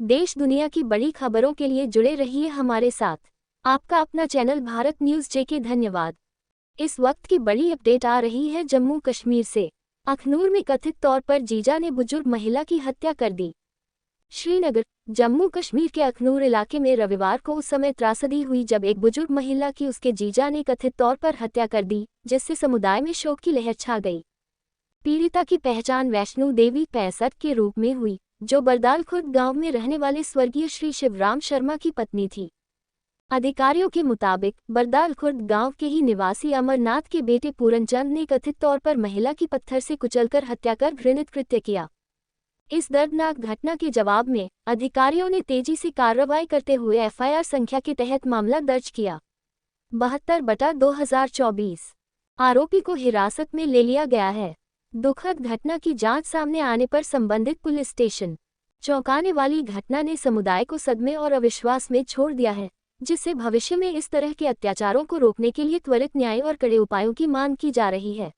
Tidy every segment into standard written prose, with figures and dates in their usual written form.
देश दुनिया की बड़ी खबरों के लिए जुड़े रहिए हमारे साथ। आपका अपना चैनल भारत न्यूज जेके धन्यवाद। इस वक्त की बड़ी अपडेट आ रही है जम्मू कश्मीर से। अखनूर में कथित तौर पर जीजा ने बुजुर्ग महिला की हत्या कर दी। श्रीनगर, जम्मू कश्मीर के अखनूर इलाके में रविवार को उस समय त्रासदी हुई जब एक बुजुर्ग महिला की उसके जीजा ने कथित तौर पर हत्या कर दी, जिससे समुदाय में शोक की लहर छा गई। पीड़िता की पहचान वैष्णो देवी 65 के रूप में हुई, जो बरदाल खुर्द गांव में रहने वाले स्वर्गीय श्री शिवराम शर्मा की पत्नी थी। अधिकारियों के मुताबिक बरदाल खुर्द गांव के ही निवासी अमरनाथ के बेटे पूरनचंद ने कथित तौर पर महिला की पत्थर से कुचलकर हत्या कर घृणित कृत्य किया। इस दर्दनाक घटना के जवाब में अधिकारियों ने तेजी से कार्रवाई करते हुए एफआईआर संख्या के तहत मामला दर्ज किया। 72/2024 आरोपी को हिरासत में ले लिया गया है। दुखद घटना की जांच सामने आने पर संबंधित पुलिस स्टेशन। चौंकाने वाली घटना ने समुदाय को सदमे और अविश्वास में छोड़ दिया है, जिससे भविष्य में इस तरह के अत्याचारों को रोकने के लिए त्वरित न्याय और कड़े उपायों की मांग की जा रही है।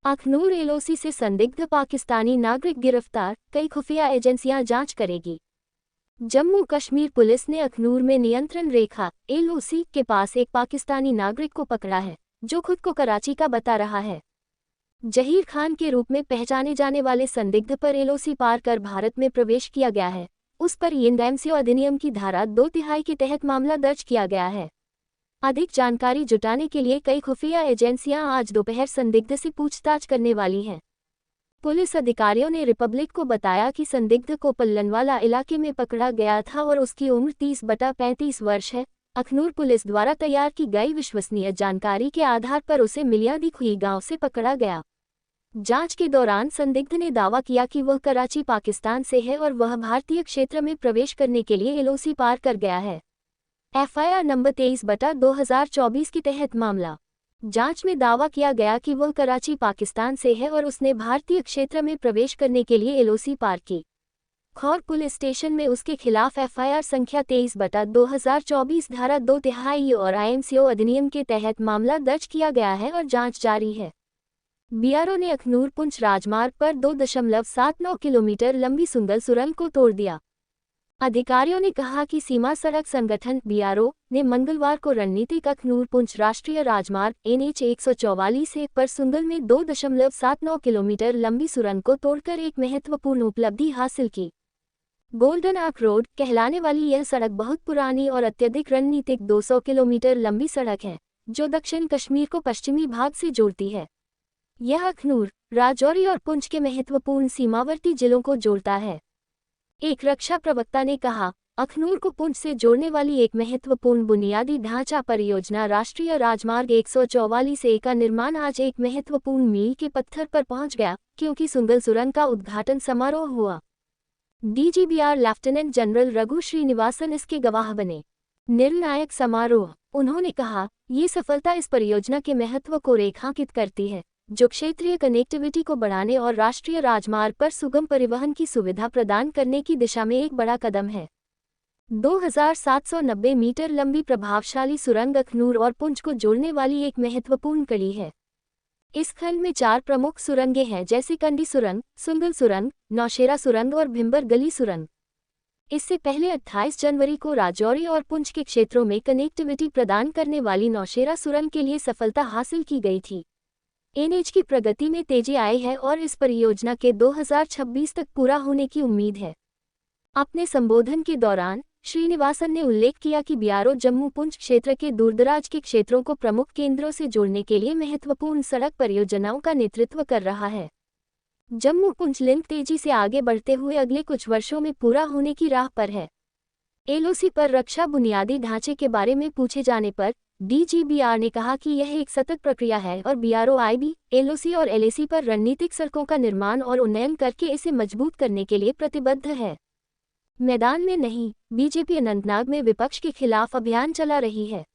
अखनूर एलओसी से संदिग्ध पाकिस्तानी नागरिक गिरफ्तार, कई खुफिया एजेंसियां जांच करेगी। जम्मू कश्मीर पुलिस ने अखनूर में नियंत्रण रेखा एलओसी के पास एक पाकिस्तानी नागरिक को पकड़ा है, जो खुद को कराची का बता रहा है। जहीर खान के रूप में पहचाने जाने वाले संदिग्ध पर एलओसी पार कर भारत में प्रवेश किया गया है। उस पर एनडीएमसी अधिनियम की धारा 2/3 के तहत मामला दर्ज किया गया है। अधिक जानकारी जुटाने के लिए कई खुफिया एजेंसियां आज दोपहर संदिग्ध से पूछताछ करने वाली हैं। पुलिस अधिकारियों ने रिपब्लिक को बताया कि संदिग्ध को पल्लनवाला इलाके में पकड़ा गया था और उसकी उम्र 30/35 वर्ष है। अखनूर पुलिस द्वारा तैयार की गई विश्वसनीय जानकारी के आधार पर उसे मिलियादी खुई गांव से पकड़ा गया। जांच के दौरान संदिग्ध ने दावा किया कि वह कराची पाकिस्तान से है और वह भारतीय क्षेत्र में प्रवेश करने के लिए एलओसी पार कर गया है। एफआईआर नंबर 23/2024 के तहत मामला जांच में दावा किया गया कि वह कराची पाकिस्तान से है और उसने भारतीय क्षेत्र में प्रवेश करने के लिए एलओसी पार की। खौर पुलिस स्टेशन में उसके खिलाफ एफआईआर संख्या 23/2024 धारा 2/3 और आईएमसीओ अधिनियम के तहत मामला दर्ज किया गया है और जांच जारी है। बीआरओ ने अखनूर पुंछ राजमार्ग पर 2.79 किलोमीटर लंबी सुंदर सुरंग को तोड़ दिया। अधिकारियों ने कहा कि सीमा सड़क संगठन बीआरओ ने मंगलवार को रणनीतिक अखनूर पुंछ राष्ट्रीय राजमार्ग NH 144 पर सुंगल में 2.79 किलोमीटर लंबी सुरंग को तोड़कर एक महत्वपूर्ण उपलब्धि हासिल की। गोल्डन आर्क रोड कहलाने वाली यह सड़क बहुत पुरानी और अत्यधिक रणनीतिक 200 किलोमीटर लंबी सड़क है, जो दक्षिण कश्मीर को पश्चिमी भाग से जोड़ती है। यह अखनूर, राजौरी और पुंछ के महत्वपूर्ण सीमावर्ती जिलों को जोड़ता है। एक रक्षा प्रवक्ता ने कहा, अखनूर को पुंछ से जोड़ने वाली एक महत्वपूर्ण बुनियादी ढांचा परियोजना राष्ट्रीय राजमार्ग 144A का निर्माण आज एक महत्वपूर्ण मील के पत्थर पर पहुंच गया, क्योंकि सुंगल सुरंग का उद्घाटन समारोह हुआ। डीजीबीआर लेफ्टिनेंट जनरल रघु श्रीनिवासन इसके गवाह बने। निर्णायक समारोह, उन्होंने कहा, ये सफलता इस परियोजना के महत्व को रेखांकित करती है, जो क्षेत्रीय कनेक्टिविटी को बढ़ाने और राष्ट्रीय राजमार्ग पर सुगम परिवहन की सुविधा प्रदान करने की दिशा में एक बड़ा कदम है। 2790 मीटर लंबी प्रभावशाली सुरंग अखनूर और पुंछ को जोड़ने वाली एक महत्वपूर्ण कड़ी है। इस खंड में 4 प्रमुख सुरंगें हैं, जैसे कंडी सुरंग, सुंगल सुरंग, नौशेरा सुरंग और भिम्बर गली सुरंग। इससे पहले 28 जनवरी को राजौरी और पुंछ के क्षेत्रों में कनेक्टिविटी प्रदान करने वाली नौशेरा सुरंग के लिए सफलता हासिल की गई थी। एनएच की प्रगति में तेजी आई है और इस परियोजना के 2026 तक पूरा होने की उम्मीद है। अपने संबोधन के दौरान श्रीनिवासन ने उल्लेख किया कि बीआरओ जम्मू पुंछ क्षेत्र के दूरदराज के क्षेत्रों को प्रमुख केंद्रों से जोड़ने के लिए महत्वपूर्ण सड़क परियोजनाओं का नेतृत्व कर रहा है। जम्मू पुंछ लिंक तेजी से आगे बढ़ते हुए अगले कुछ वर्षों में पूरा होने की राह पर है। एलओसी पर रक्षा बुनियादी ढांचे के बारे में पूछे जाने पर डीजीबीआर ने कहा कि यह एक सतत प्रक्रिया है और बीआरओ आईबी, एलओसी और एलएसी पर रणनीतिक सड़कों का निर्माण और उन्नयन करके इसे मजबूत करने के लिए प्रतिबद्ध है। मैदान में नहीं, बीजेपी अनंतनाग में विपक्ष के खिलाफ अभियान चला रही है।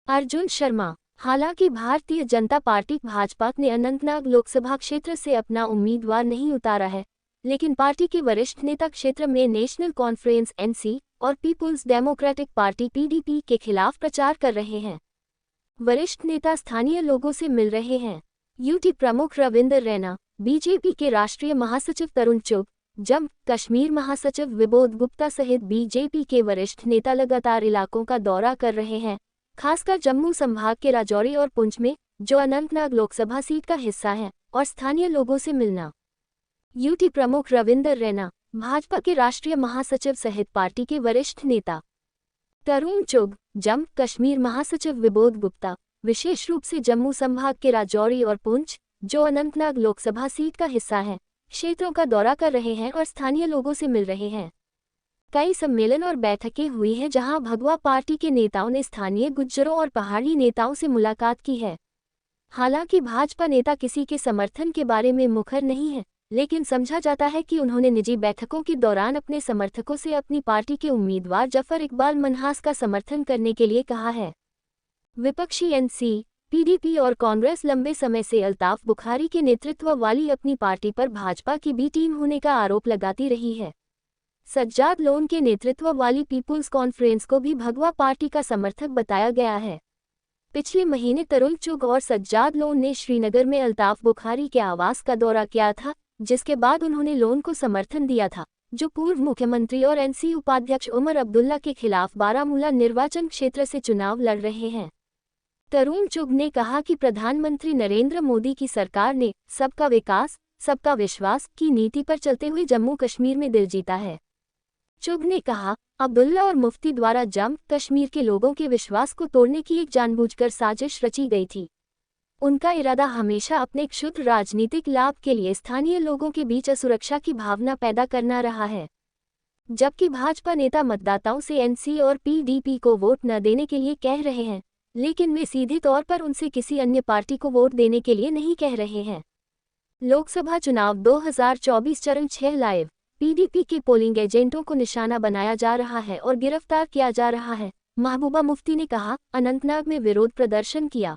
अर्जुन शर्मा, हालांकि भारतीय जनता पार्टी भाजपा ने अनंतनाग लोकसभा क्षेत्र से अपना उम्मीदवार नहीं उतारा है, लेकिन पार्टी के वरिष्ठ नेता क्षेत्र में नेशनल कॉन्फ्रेंस NC और पीपुल्स डेमोक्रेटिक पार्टी PDP के खिलाफ प्रचार कर रहे हैं। वरिष्ठ नेता स्थानीय लोगों से मिल रहे हैं। यूटी प्रमुख रविंदर रैना, बीजेपी के राष्ट्रीय महासचिव तरुण चुग, जम्मू कश्मीर महासचिव विबोध गुप्ता सहित बीजेपी के वरिष्ठ नेता लगातार इलाकों का दौरा कर रहे हैं, खासकर जम्मू संभाग के राजौरी और पुंछ में, जो अनंतनाग लोकसभा सीट का हिस्सा है, और स्थानीय लोगों से मिलना। यूटी प्रमुख रविंदर रैना, भाजपा के राष्ट्रीय महासचिव सहित पार्टी के वरिष्ठ नेता तरुण चुग, जम्मू कश्मीर महासचिव विबोध गुप्ता, विशेष रूप से जम्मू संभाग के राजौरी और पुंछ, जो अनंतनाग लोकसभा सीट का हिस्सा है, क्षेत्रों का दौरा कर रहे हैं और स्थानीय लोगों से मिल रहे हैं। कई सम्मेलन और बैठकें हुई हैं जहां भगवा पार्टी के नेताओं ने स्थानीय गुज्जरों और पहाड़ी नेताओं से मुलाकात की है। हालांकि भाजपा नेता किसी के समर्थन के बारे में मुखर नहीं है, लेकिन समझा जाता है कि उन्होंने निजी बैठकों के दौरान अपने समर्थकों से अपनी पार्टी के उम्मीदवार जफर इकबाल मनहास का समर्थन करने के लिए कहा है। विपक्षी एनसी, पीडीपी और कांग्रेस लंबे समय से अल्ताफ बुखारी के नेतृत्व वाली अपनी पार्टी पर भाजपा की बी टीम होने का आरोप लगाती रही है। सज्जाद लोन के नेतृत्व वाली पीपुल्स कॉन्फ्रेंस को भी भगवा पार्टी का समर्थक बताया गया है। पिछले महीने तरुण चुग और सज्जाद लोन ने श्रीनगर में अल्ताफ बुखारी के आवास का दौरा किया था, जिसके बाद उन्होंने लोन को समर्थन दिया था, जो पूर्व मुख्यमंत्री और एनसी उपाध्यक्ष उमर अब्दुल्ला के खिलाफ बारामूला निर्वाचन क्षेत्र से चुनाव लड़ रहे हैं। तरुण चुग ने कहा कि प्रधानमंत्री नरेंद्र मोदी की सरकार ने सबका विकास, सबका विश्वास की नीति पर चलते हुए जम्मू कश्मीर में दिल जीता है। चुग ने कहा, अब्दुल्ला और मुफ्ती द्वारा जम्मू कश्मीर के लोगों के विश्वास को तोड़ने की एक जानबूझकर साजिश रची गई थी। उनका इरादा हमेशा अपने क्षुद्र राजनीतिक लाभ के लिए स्थानीय लोगों के बीच असुरक्षा की भावना पैदा करना रहा है। जबकि भाजपा नेता मतदाताओं से एनसी और पीडीपी को वोट न देने के लिए कह रहे हैं, लेकिन वे सीधे तौर पर उनसे किसी अन्य पार्टी को वोट देने के लिए नहीं कह रहे हैं। लोकसभा चुनाव 2024 चरण 6 लाइव, पीडीपी के पोलिंग एजेंटों को निशाना बनाया जा रहा है और गिरफ्तार किया जा रहा है, महबूबा मुफ्ती ने कहा। अनंतनाग में विरोध प्रदर्शन किया।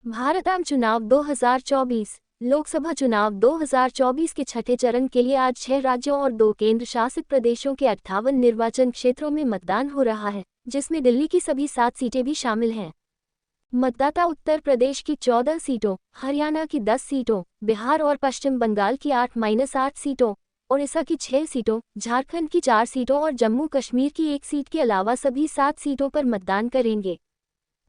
भारत आम चुनाव 2024, लोकसभा चुनाव 2024 के छठे चरण के लिए आज 6 राज्यों और 2 केंद्र शासित प्रदेशों के 58 निर्वाचन क्षेत्रों में मतदान हो रहा है, जिसमें दिल्ली की सभी 7 सीटें भी शामिल हैं। मतदाता उत्तर प्रदेश की 14 सीटों, हरियाणा की 10 सीटों, बिहार और पश्चिम बंगाल की 8-8 सीटों, ओडिशा की 6 सीटों, झारखंड की 4 सीटों और जम्मू कश्मीर की 1 सीट के अलावा सभी 7 सीटों पर मतदान करेंगे।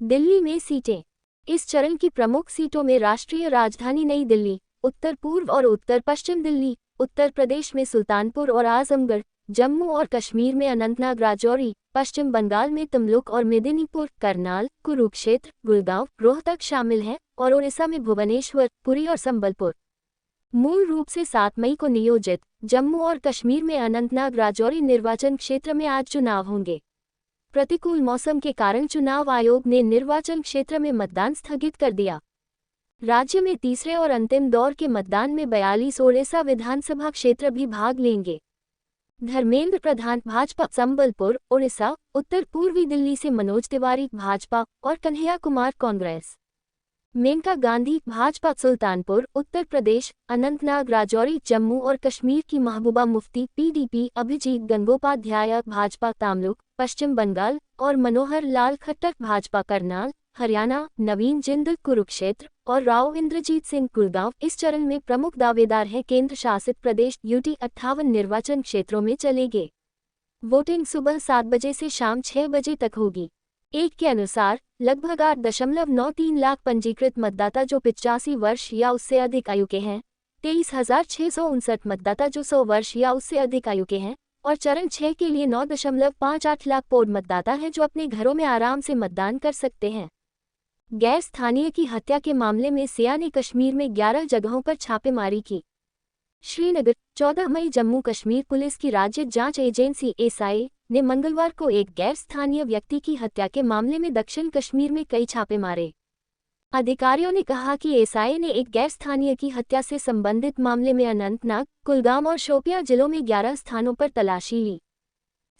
दिल्ली में सीटें। इस चरण की प्रमुख सीटों में राष्ट्रीय राजधानी नई दिल्ली, उत्तर पूर्व और उत्तर पश्चिम दिल्ली, उत्तर प्रदेश में सुल्तानपुर और आजमगढ़, जम्मू और कश्मीर में अनंतनाग राजौरी, पश्चिम बंगाल में तमलुक और मेदिनीपुर, करनाल, कुरुक्षेत्र, गुड़गांव, रोहतक शामिल हैं, और ओडिशा में भुवनेश्वर, पुरी और संबलपुर। मूल रूप से 7 मई को नियोजित जम्मू और कश्मीर में अनंतनाग राजौरी निर्वाचन क्षेत्र में आज चुनाव होंगे। प्रतिकूल मौसम के कारण चुनाव आयोग ने निर्वाचन क्षेत्र में मतदान स्थगित कर दिया। राज्य में तीसरे और अंतिम दौर के मतदान में 42 ओडिशा विधानसभा क्षेत्र भी भाग लेंगे। धर्मेंद्र प्रधान भाजपा संबलपुर, ओडिशा, उत्तर पूर्वी दिल्ली से मनोज तिवारी भाजपा और कन्हैया कुमार कांग्रेस। मेनका गांधी भाजपा सुल्तानपुर, उत्तर प्रदेश, अनंतनाग राजौरी जम्मू और कश्मीर की महबूबा मुफ्ती पीडीपी, अभिजीत गंगोपाध्याय भाजपा तमलुक, पश्चिम बंगाल, और मनोहर लाल खट्टर भाजपा करनाल, हरियाणा, नवीन जिंदल कुरुक्षेत्र और राव इंद्रजीत सिंह गुड़गांव इस चरण में प्रमुख दावेदार हैं। केंद्र शासित प्रदेश यूटी 58 निर्वाचन क्षेत्रों में चलेंगे। वोटिंग सुबह 7 बजे से शाम 6 बजे तक होगी। एक के अनुसार लगभग 8.93 लाख पंजीकृत मतदाता जो 85 वर्ष या उससे अधिक आयु के हैं, 23,659 मतदाता जो 100 वर्ष या उससे अधिक आयु के हैं, और चरण 6 के लिए 9.58 लाख पोड मतदाता हैं जो अपने घरों में आराम से मतदान कर सकते हैं। गैर स्थानीय की हत्या के मामले में सिया ने कश्मीर में 11 जगहों पर छापेमारी की। श्रीनगर, 14 मई जम्मू कश्मीर पुलिस की राज्य जांच एजेंसी एसआई ने मंगलवार को एक गैर स्थानीय व्यक्ति की हत्या के मामले में दक्षिण कश्मीर में कई छापे मारे। अधिकारियों ने कहा कि एसआई ने एक गैर स्थानीय की हत्या से संबंधित मामले में अनंतनाग, कुलगाम और शोपियां जिलों में 11 स्थानों पर तलाशी ली।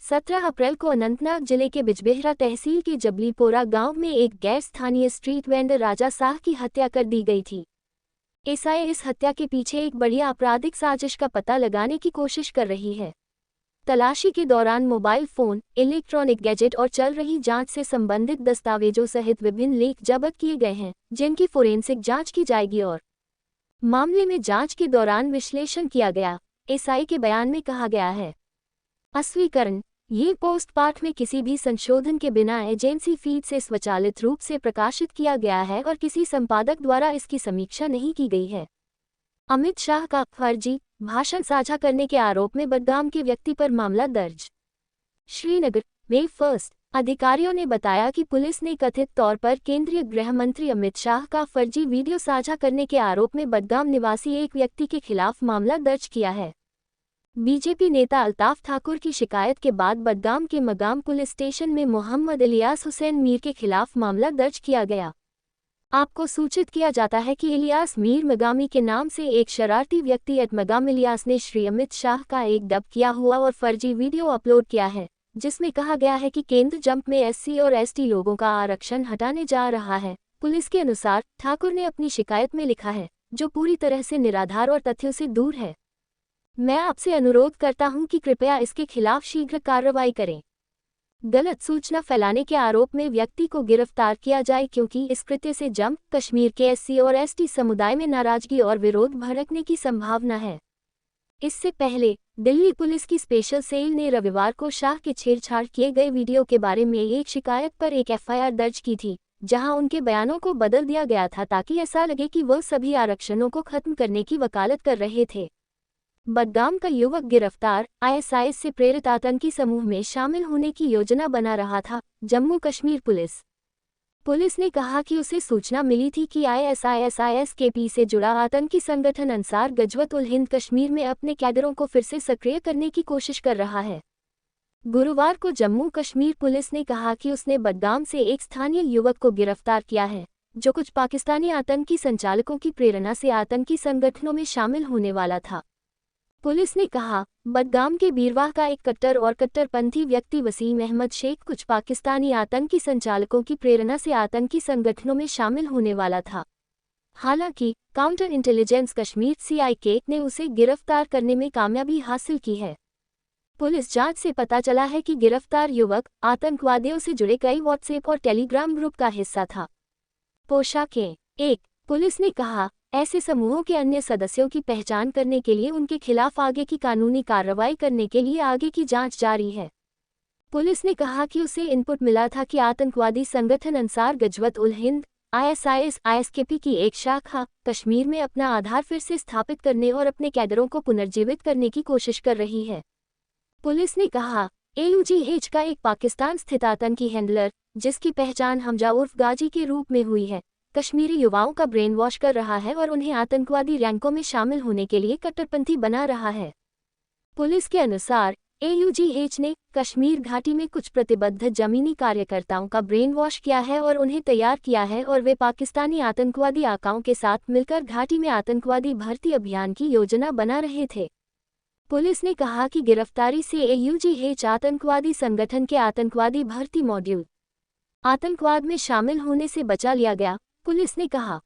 17 अप्रैल को अनंतनाग जिले के बिजबेहरा तहसील के जबलीपोरा गांव में एक गैर स्थानीय स्ट्रीट वेंडर राजा साह की हत्या कर दी गई थी। एसआई इस हत्या के पीछे एक बड़ी आपराधिक साजिश का पता लगाने की कोशिश कर रही है। तलाशी के दौरान मोबाइल फोन, इलेक्ट्रॉनिक गैजेट और चल रही जांच से संबंधित दस्तावेजों सहित विभिन्न लेख जब्त किए गए हैं, जिनकी फोरेंसिक जांच की जाएगी और मामले में जांच के दौरान विश्लेषण किया गया। एसआई के बयान में कहा गया है। अस्वीकरण: ये पोस्ट पाठ में किसी भी संशोधन के बिना एजेंसी फीड से स्वचालित रूप से प्रकाशित किया गया है और किसी संपादक द्वारा इसकी समीक्षा नहीं की गई है। अमित शाह का फर्जी भाषण साझा करने के आरोप में बडगाम के व्यक्ति पर मामला दर्ज। श्रीनगर, मई 1। अधिकारियों ने बताया कि पुलिस ने कथित तौर पर केंद्रीय गृह मंत्री अमित शाह का फर्जी वीडियो साझा करने के आरोप में बडगाम निवासी एक व्यक्ति के खिलाफ मामला दर्ज किया है। बीजेपी नेता अल्ताफ ठाकुर की शिकायत के बाद बडगाम के मगाम पुलिस स्टेशन में मोहम्मद इलियास हुसैन मीर के खिलाफ मामला दर्ज किया गया। आपको सूचित किया जाता है कि इलियास मीर मगामी के नाम से एक शरारती व्यक्ति मगाम इलियास ने श्री अमित शाह का एक डब किया हुआ और फर्जी वीडियो अपलोड किया है, जिसमें कहा गया है कि केंद्र जंप में एससी और एसटी लोगों का आरक्षण हटाने जा रहा है। पुलिस के अनुसार ठाकुर ने अपनी शिकायत में लिखा है, जो पूरी तरह से निराधार और तथ्यों से दूर है। मैं आपसे अनुरोध करता हूं कि कृपया इसके खिलाफ शीघ्र कार्रवाई करें। गलत सूचना फैलाने के आरोप में व्यक्ति को गिरफ्तार किया जाए क्योंकि इस कृत्य से जम्मू कश्मीर के एससी और एसटी समुदाय में नाराजगी और विरोध भड़कने की संभावना है। इससे पहले दिल्ली पुलिस की स्पेशल सेल ने रविवार को शाह के छेड़छाड़ किए गए वीडियो के बारे में एक शिकायत पर एक एफआईआर दर्ज की थी, जहां उनके बयानों को बदल दिया गया था ताकि ऐसा लगे कि वह सभी आरक्षणों को खत्म करने की वकालत कर रहे थे। बडगाम का युवक गिरफ्तार आईएसआईएस से प्रेरित आतंकी समूह में शामिल होने की योजना बना रहा था। जम्मू कश्मीर पुलिस ने कहा कि उसे सूचना मिली थी कि आईएसआईएस से जुड़ा आतंकी संगठन अंसार गजवत उल हिंद कश्मीर में अपने कैडरों को फिर से सक्रिय करने की कोशिश कर रहा है। गुरुवार को जम्मू कश्मीर पुलिस ने कहा कि उसने बडगाम से एक स्थानीय युवक को गिरफ्तार किया है, जो कुछ पाकिस्तानी आतंकी संचालकों की प्रेरणा से आतंकी संगठनों में शामिल होने वाला था। पुलिस ने कहा, बडगाम के बीरवाह का एक कट्टर और कट्टरपंथी व्यक्ति वसीम अहमद शेख कुछ पाकिस्तानी आतंकी संचालकों की प्रेरणा से आतंकी संगठनों में शामिल होने वाला था। हालांकि काउंटर इंटेलिजेंस कश्मीर सीआईके ने उसे गिरफ्तार करने में कामयाबी हासिल की है। पुलिस जांच से पता चला है कि गिरफ्तार युवक आतंकवादियों से जुड़े कई व्हाट्सएप और टेलीग्राम ग्रुप का हिस्सा था। पोशाकें: 1. पुलिस ने कहा, ऐसे समूहों के अन्य सदस्यों की पहचान करने के लिए उनके खिलाफ आगे की कानूनी कार्रवाई करने के लिए आगे की जांच जारी है। पुलिस ने कहा कि उसे इनपुट मिला था कि आतंकवादी संगठन अंसार गजवत उल हिंद आईएसआईएस की एक शाखा कश्मीर में अपना आधार फिर से स्थापित करने और अपने कैडरों को पुनर्जीवित करने की कोशिश कर रही है। पुलिस ने कहा, AUGH का एक पाकिस्तान स्थित आतंकी हैंडलर, जिसकी पहचान हमजा उर्फ गाजी के रूप में हुई है, कश्मीरी युवाओं का ब्रेन वॉश कर रहा है और उन्हें आतंकवादी रैंकों में शामिल होने के लिए कट्टरपंथी बना रहा है। पुलिस के अनुसार AUGH ने कश्मीर घाटी में कुछ प्रतिबद्ध जमीनी कार्यकर्ताओं का ब्रेन वॉश किया है और उन्हें तैयार किया है और वे पाकिस्तानी आतंकवादी आकाओं के साथ मिलकर घाटी में आतंकवादी भर्ती अभियान की योजना बना रहे थे। पुलिस ने कहा कि गिरफ्तारी से AUGH आतंकवादी संगठन के आतंकवादी भर्ती मॉड्यूल आतंकवाद में शामिल होने से बचा लिया गया। पुलिस ने कहा,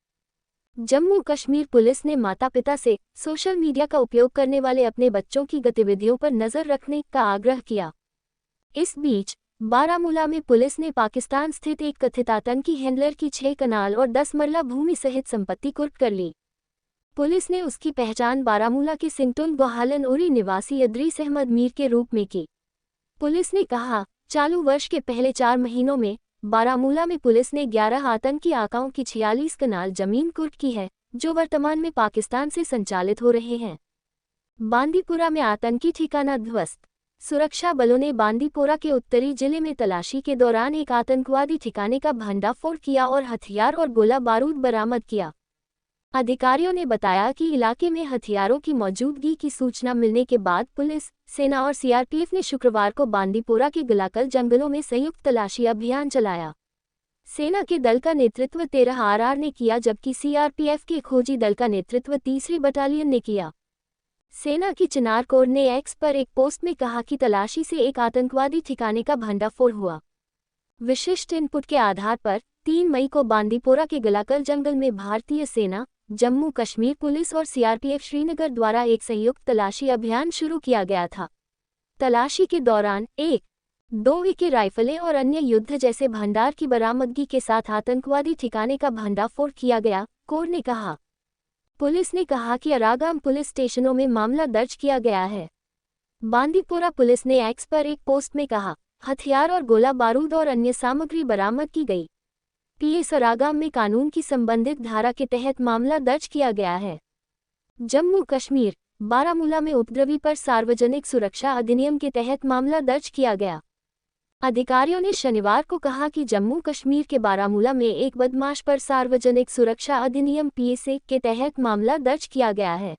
जम्मू कश्मीर पुलिस ने माता-पिता से सोशल मीडिया का उपयोग करने वाले अपने बच्चों की गतिविधियों पर नजर रखने का आग्रह किया। इस बीच बारामूला में पुलिस ने पाकिस्तान स्थित एक कथित आतंकी हैंडलर की 6 कनाल और 10 मरला भूमि सहित संपत्ति कुर्क कर ली। पुलिस ने उसकी पहचान बारामूला के सिंगटन गोहालन उरी निवासी इदरीस अहमद मीर के रूप में की। पुलिस ने कहा, चालू वर्ष के पहले 4 महीनों में बारामूला में पुलिस ने 11 आतंकी आकाओं की 46 कनाल जमीन कुर्क की है, जो वर्तमान में पाकिस्तान से संचालित हो रहे हैं। बांदीपुरा में आतंकी ठिकाना ध्वस्त। सुरक्षा बलों ने बांदीपुरा के उत्तरी जिले में तलाशी के दौरान एक आतंकवादी ठिकाने का भंडाफोड़ किया और हथियार और गोला बारूद बरामद किया। अधिकारियों ने बताया कि इलाके में हथियारों की मौजूदगी की सूचना मिलने के बाद पुलिस, सेना और सीआरपीएफ ने शुक्रवार को बांदीपोरा के गुलाकल जंगलों में संयुक्त तलाशी अभियान चलाया। सेना के दल का नेतृत्व 13 आरआर ने किया, जबकि सीआरपीएफ के खोजी दल का नेतृत्व 3री बटालियन ने किया। सेना की चिनार कोर ने एक्स पर एक पोस्ट में कहा कि तलाशी से एक आतंकवादी ठिकाने का भंडाफोड़ हुआ। विशिष्ट इनपुट के आधार पर 3 मई को बांदीपोरा के गुलाकल जंगल में भारतीय सेना, जम्मू कश्मीर पुलिस और सीआरपीएफ श्रीनगर द्वारा एक संयुक्त तलाशी अभियान शुरू किया गया था। तलाशी के दौरान 1-2 AK राइफलें और अन्य युद्ध जैसे भंडार की बरामदगी के साथ आतंकवादी ठिकाने का भंडाफोड़ किया गया, कोर ने कहा। पुलिस ने कहा कि अरागाम पुलिस स्टेशनों में मामला दर्ज किया गया है। बांदीपोरा पुलिस ने एक्स पर एक पोस्ट में कहा, हथियार और गोला बारूद और अन्य सामग्री बरामद की गई। पीएस अरागाम में कानून की संबंधित धारा के तहत मामला दर्ज किया गया है। जम्मू कश्मीर, बारामूला में उपद्रवी पर सार्वजनिक सुरक्षा अधिनियम के तहत मामला दर्ज किया गया। अधिकारियों ने शनिवार को कहा कि जम्मू कश्मीर के बारामूला में एक बदमाश पर सार्वजनिक सुरक्षा अधिनियम पीएसए के तहत मामला दर्ज किया गया है।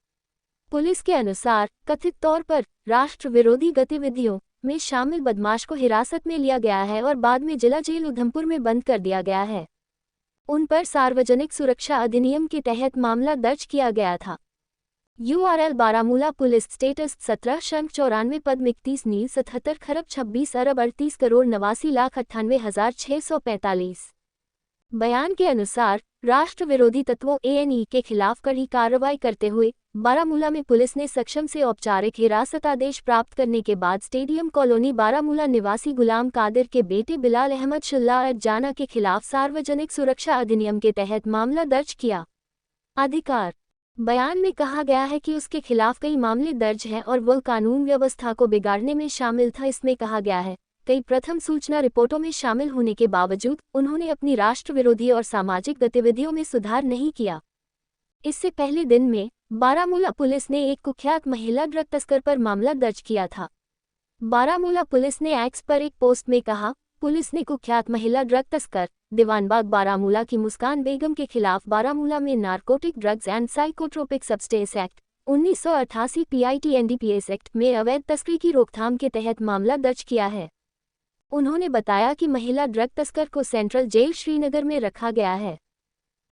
पुलिस के अनुसार कथित तौर पर राष्ट्र विरोधी गतिविधियों में शामिल बदमाश को हिरासत में लिया गया है और बाद में जिला जेल उधमपुर में बंद कर दिया गया है। उन पर सार्वजनिक सुरक्षा अधिनियम के तहत मामला दर्ज किया गया था। URL बारामूला पुलिस स्टेटस 17,94 पद 31 नील 77 खरब 26 अरब 38 करोड़ 89,98,645। बयान के अनुसार राष्ट्र विरोधी तत्वों ANE के खिलाफ कड़ी कार्रवाई करते हुए बारामूला में पुलिस ने सक्षम से औपचारिक हिरासत आदेश प्राप्त करने के बाद स्टेडियम कॉलोनी बारामूला निवासी गुलाम कादिर के बेटे बिलाल अहमद शुल्ला जाना के खिलाफ सार्वजनिक सुरक्षा अधिनियम के तहत मामला दर्ज किया। अधिकार बयान में कहा गया है कि उसके खिलाफ कई मामले दर्ज हैं और वह कानून व्यवस्था को बिगाड़ने में शामिल था। इसमें कहा गया है, कई प्रथम सूचना रिपोर्टों में शामिल होने के बावजूद उन्होंने अपनी राष्ट्र विरोधी और सामाजिक गतिविधियों में सुधार नहीं किया। इससे पहले दिन में बारामूला पुलिस ने एक कुख्यात महिला ड्रग तस्कर पर मामला दर्ज किया था। बारामूला पुलिस ने एक्स पर एक पोस्ट में कहा, पुलिस ने कुख्यात महिला ड्रग तस्कर दीवानबाग बारामूला की मुस्कान बेगम के खिलाफ बारामूला में narcotic drugs and psychotropic substance act 1988 PIT NDPS act में अवैध तस्करी की रोकथाम के तहत मामला दर्ज किया है। उन्होंने बताया कि महिला ड्रग तस्कर को सेंट्रल जेल श्रीनगर में रखा गया है।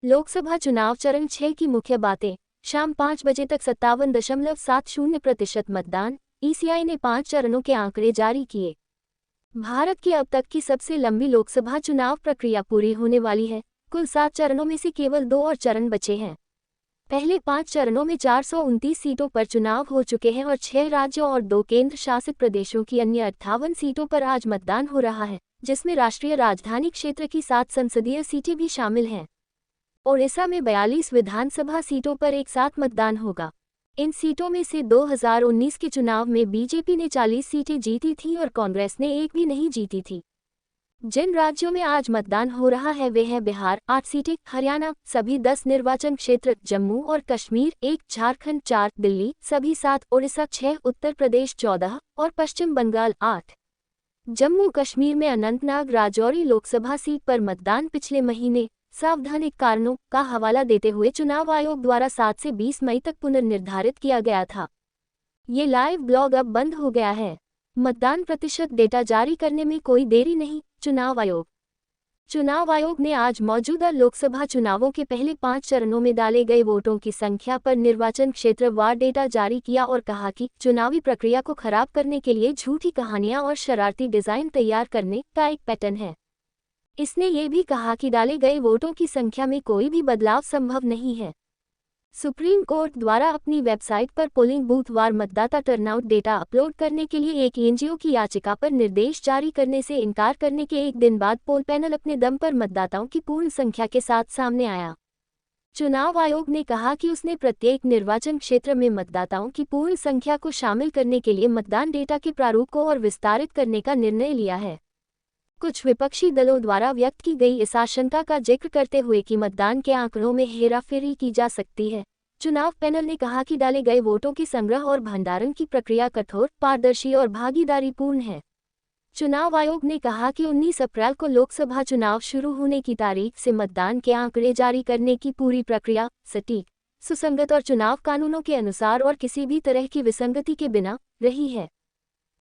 लोकसभा चुनाव चरण 6 की मुख्य बातें। शाम 5 बजे तक 57.70% मतदान। ECI ने 5 चरणों के आंकड़े जारी किए। भारत की अब तक की सबसे लंबी लोकसभा चुनाव प्रक्रिया पूरी होने वाली है। कुल 7 चरणों में से केवल 2 और चरण बचे हैं। पहले 5 चरणों में 429 सीटों पर चुनाव हो चुके हैं और 6 राज्यों और 2 केंद्र शासित प्रदेशों की अन्य 58 सीटों पर आज मतदान हो रहा है, जिसमें राष्ट्रीय राजधानी क्षेत्र की 7 संसदीय सीटें भी शामिल हैं। ओडिशा में 42 विधानसभा सीटों पर एक साथ मतदान होगा। इन सीटों में से 2019 के चुनाव में बीजेपी ने 40 सीटें जीती थीं और कांग्रेस ने एक भी नहीं जीती थी। जिन राज्यों में आज मतदान हो रहा है वे हैं बिहार 8 सीटें, हरियाणा सभी 10 निर्वाचन क्षेत्र, जम्मू और कश्मीर 1, झारखंड 4, दिल्ली सभी 7, ओडिशा 6, उत्तर प्रदेश 14 और पश्चिम बंगाल 8। जम्मू कश्मीर में अनंतनाग राजौरी लोकसभा सीट पर मतदान पिछले महीने सावधानिक कारणों का हवाला देते हुए चुनाव आयोग द्वारा 7 से 20 मई तक पुनर्निर्धारित किया गया था। ये लाइव ब्लॉग अब बंद हो गया है। मतदान प्रतिशत डेटा जारी करने में कोई देरी नहीं। चुनाव आयोग ने आज मौजूदा लोकसभा चुनावों के पहले 5 चरणों में डाले गए वोटों की संख्या पर निर्वाचन क्षेत्र वार डेटा जारी किया और कहा कि चुनावी प्रक्रिया को खराब करने के लिए झूठी कहानियां और शरारती डिजाइन तैयार करने का एक पैटर्न है। इसने ये भी कहा कि डाले गए वोटों की संख्या में कोई भी बदलाव संभव नहीं है। सुप्रीम कोर्ट द्वारा अपनी वेबसाइट पर पोलिंग बूथ वार मतदाता टर्नआउट डेटा अपलोड करने के लिए एक एनजीओ की याचिका पर निर्देश जारी करने से इनकार करने के एक दिन बाद पोल पैनल अपने दम पर मतदाताओं की पूर्ण संख्या के साथ सामने आया। चुनाव आयोग ने कहा कि उसने प्रत्येक निर्वाचन क्षेत्र में मतदाताओं की पूर्ण संख्या को शामिल करने के लिए मतदान डेटा के प्रारूप को और विस्तारित करने का निर्णय लिया है। कुछ विपक्षी दलों द्वारा व्यक्त की गई इस आशंका का जिक्र करते हुए कि मतदान के आंकड़ों में हेराफेरी की जा सकती है, चुनाव पैनल ने कहा कि डाले गए वोटों की संग्रह और भंडारण की प्रक्रिया कठोर, पारदर्शी और भागीदारीपूर्ण है। चुनाव आयोग ने कहा कि 19 अप्रैल को लोकसभा चुनाव शुरू होने की तारीख से मतदान के आंकड़े जारी करने की पूरी प्रक्रिया सटीक, सुसंगत और चुनाव कानूनों के अनुसार और किसी भी तरह की विसंगति के बिना रही है।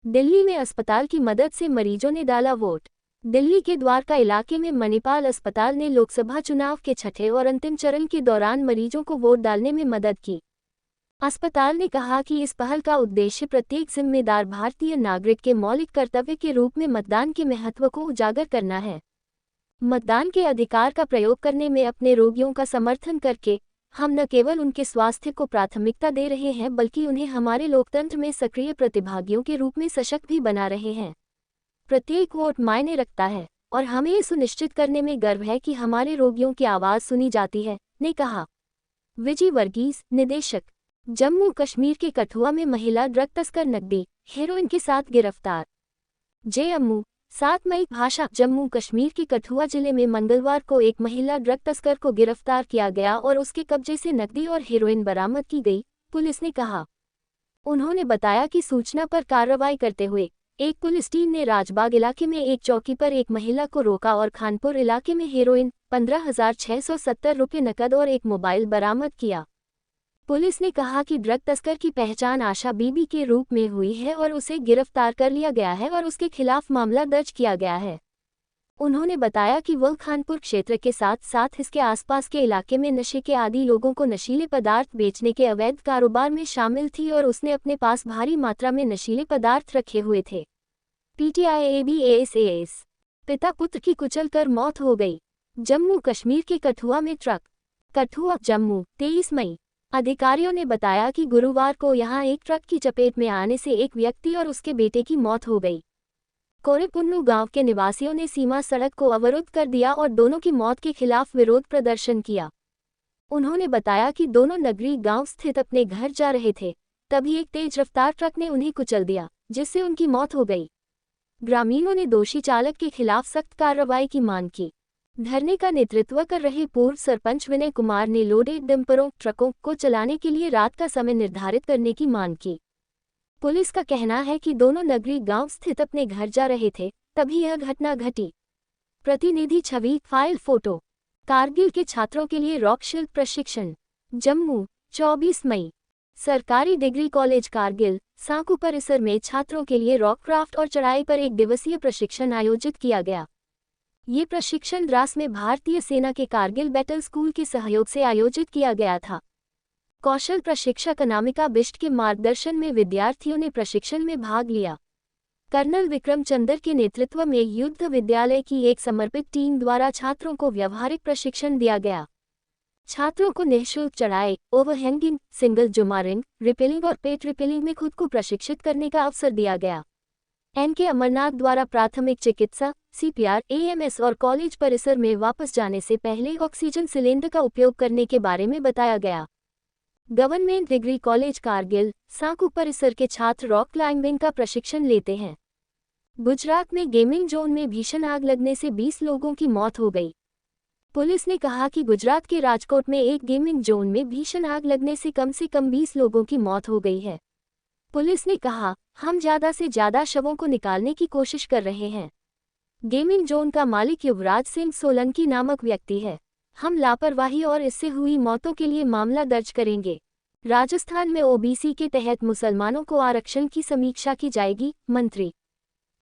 दिल्ली में अस्पताल की मदद से मरीजों ने डाला वोट। दिल्ली के द्वारका इलाके में मणिपाल अस्पताल ने लोकसभा चुनाव के छठे और अंतिम चरण के दौरान मरीजों को वोट डालने में मदद की। अस्पताल ने कहा कि इस पहल का उद्देश्य प्रत्येक जिम्मेदार भारतीय नागरिक के मौलिक कर्तव्य के रूप में मतदान के महत्व को उजागर करना है। मतदान के अधिकार का प्रयोग करने में अपने रोगियों का समर्थन करके हम न केवल उनके स्वास्थ्य को प्राथमिकता दे रहे हैं बल्कि उन्हें हमारे लोकतंत्र में सक्रिय प्रतिभागियों के रूप में सशक्त भी बना रहे हैं। प्रत्येक वोट मायने रखता है और हमें ये सुनिश्चित करने में गर्व है कि हमारे रोगियों की आवाज़ सुनी जाती है, ने कहा। विजय वर्गीस, निदेशक, जम्मू कश्मीर के कठुआ में महिला ड्रग तस्कर नकदी हेरोइन के साथ गिरफ्तार। जम्मू 7 मई भाषा जम्मू कश्मीर के कठुआ जिले में मंगलवार को एक महिला ड्रग तस्कर को गिरफ्तार किया गया और उसके कब्जे से नकदी और हेरोइन बरामद की गई, पुलिस ने कहा। उन्होंने बताया कि सूचना पर कार्रवाई करते हुए एक पुलिस टीम ने राजबाग इलाके में एक चौकी पर एक महिला को रोका और खानपुर इलाके में हेरोइन 15,670 रुपये नकद और एक मोबाइल बरामद किया। पुलिस ने कहा कि ड्रग तस्कर की पहचान आशा बीबी के रूप में हुई है और उसे गिरफ्तार कर लिया गया है और उसके खिलाफ मामला दर्ज किया गया है। उन्होंने बताया कि वह खानपुर क्षेत्र के साथ साथ इसके आसपास के इलाके में नशे के आदी लोगों को नशीले पदार्थ बेचने के अवैध कारोबार में शामिल थी और उसने अपने पास भारी मात्रा में नशीले पदार्थ रखे हुए थे। PTIABAS पिता पुत्र की कुचलकर मौत हो गई। जम्मू कश्मीर के कठुआ में ट्रक। कठुआ जम्मू 23 मई। अधिकारियों ने बताया कि गुरुवार को यहां एक ट्रक की चपेट में आने से एक व्यक्ति और उसके बेटे की मौत हो गई। कोरेपुन्नू गांव के निवासियों ने सीमा सड़क को अवरुद्ध कर दिया और दोनों की मौत के खिलाफ विरोध प्रदर्शन किया। उन्होंने बताया कि दोनों नगरी गांव स्थित अपने घर जा रहे थे, तभी एक तेज रफ्तार ट्रक ने उन्हें कुचल दिया, जिससे उनकी मौत हो गई। ग्रामीणों ने दोषी चालक के खिलाफ सख्त कार्रवाई की मांग की। धरने का नेतृत्व कर रहे पूर्व सरपंच विनय कुमार ने लोडेड डंपरों ट्रकों को चलाने के लिए रात का समय निर्धारित करने की मांग की। पुलिस का कहना है कि दोनों नगरी गांव स्थित अपने घर जा रहे थे, तभी यह घटना घटी। प्रतिनिधि छवि फाइल फोटो। कारगिल के छात्रों के लिए रॉक शिल्प प्रशिक्षण। जम्मू 24 मई। सरकारी डिग्री कॉलेज कारगिल सांकू परिसर में छात्रों के लिए रॉक क्राफ्ट और चढ़ाई पर एक दिवसीय प्रशिक्षण आयोजित किया गया। ये प्रशिक्षण द्रास में भारतीय सेना के कारगिल बैटल स्कूल के सहयोग से आयोजित किया गया था। कौशल प्रशिक्षक अनामिका बिष्ट के मार्गदर्शन में विद्यार्थियों ने प्रशिक्षण में भाग लिया। कर्नल विक्रम चंद्र के नेतृत्व में युद्ध विद्यालय की एक समर्पित टीम द्वारा छात्रों को व्यावहारिक प्रशिक्षण दिया गया। छात्रों को निःशुल्क चढ़ाई, ओवरहैंगिंग, सिंगल जुमारिंग, रिपेलिंग और पेट रिपेलिंग में खुद को प्रशिक्षित करने का अवसर दिया गया। NK अमरनाथ द्वारा प्राथमिक चिकित्सा, CPR, AMS और कॉलेज परिसर में वापस जाने से पहले ऑक्सीजन सिलेंडर का उपयोग करने के बारे में बताया गया। गवर्नमेंट डिग्री कॉलेज कारगिल सांकू परिसर के छात्र रॉक क्लाइंबिंग का प्रशिक्षण लेते हैं। गुजरात में गेमिंग जोन में भीषण आग लगने से 20 लोगों की मौत हो गई। पुलिस ने कहा कि गुजरात के राजकोट में एक गेमिंग जोन में भीषण आग लगने से कम 20 लोगों की मौत हो गई है। पुलिस ने कहा, हम ज़्यादा से ज़्यादा शवों को निकालने की कोशिश कर रहे हैं। गेमिंग जोन का मालिक युवराज सिंह सोलंकी नामक व्यक्ति है। हम लापरवाही और इससे हुई मौतों के लिए मामला दर्ज करेंगे। राजस्थान में OBC के तहत मुसलमानों को आरक्षण की समीक्षा की जाएगी, मंत्री।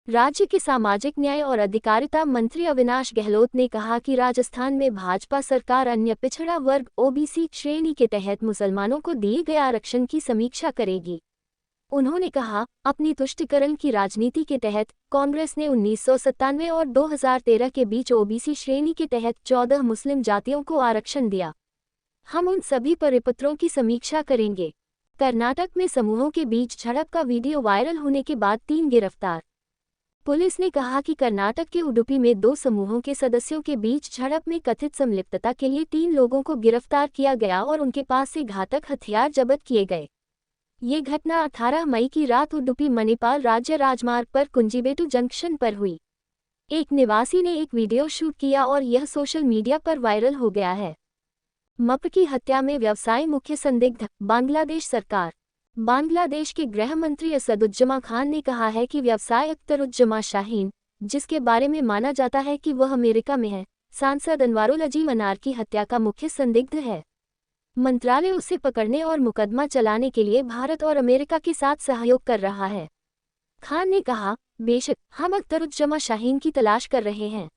राज्य के सामाजिक न्याय और अधिकारिता मंत्री अविनाश गहलोत ने कहा कि राजस्थान में भाजपा सरकार अन्य पिछड़ा वर्ग OBC श्रेणी के तहत मुसलमानों को दिए गए आरक्षण की समीक्षा करेगी। उन्होंने कहा, अपनी तुष्टिकरण की राजनीति के तहत कांग्रेस ने 1997 और 2013 के बीच OBC श्रेणी के तहत 14 मुस्लिम जातियों को आरक्षण दिया। हम उन सभी परिपत्रों की समीक्षा करेंगे। कर्नाटक में समूहों के बीच झड़प का वीडियो वायरल होने के बाद 3 गिरफ्तार। पुलिस ने कहा कि कर्नाटक के उडुपी में 2 समूहों के सदस्यों के बीच झड़प में कथित संलिप्तता के लिए 3 लोगों को गिरफ्तार किया गया और उनके पास से घातक हथियार जब्त किए गए। ये घटना 18 मई की रात उडुपी मणिपाल राज्य राजमार्ग पर कुंजीबेटू जंक्शन पर हुई। एक निवासी ने एक वीडियो शूट किया और यह सोशल मीडिया पर वायरल हो गया है। मप की हत्या में व्यवसाय मुख्य संदिग्ध, बांग्लादेश सरकार। बांग्लादेश के गृह मंत्री असदुज्जमा खान ने कहा है कि व्यवसाय अख्तरुज्जमा शाहीन, जिसके बारे में माना जाता है कि वह अमेरिका में है, सांसद अनवारुल अजीम अनार की हत्या का मुख्य संदिग्ध है। मंत्रालय उसे पकड़ने और मुकदमा चलाने के लिए भारत और अमेरिका के साथ सहयोग कर रहा है। खान ने कहा, बेशक हम अख्तरुज्जमा शाहीन की तलाश कर रहे हैं।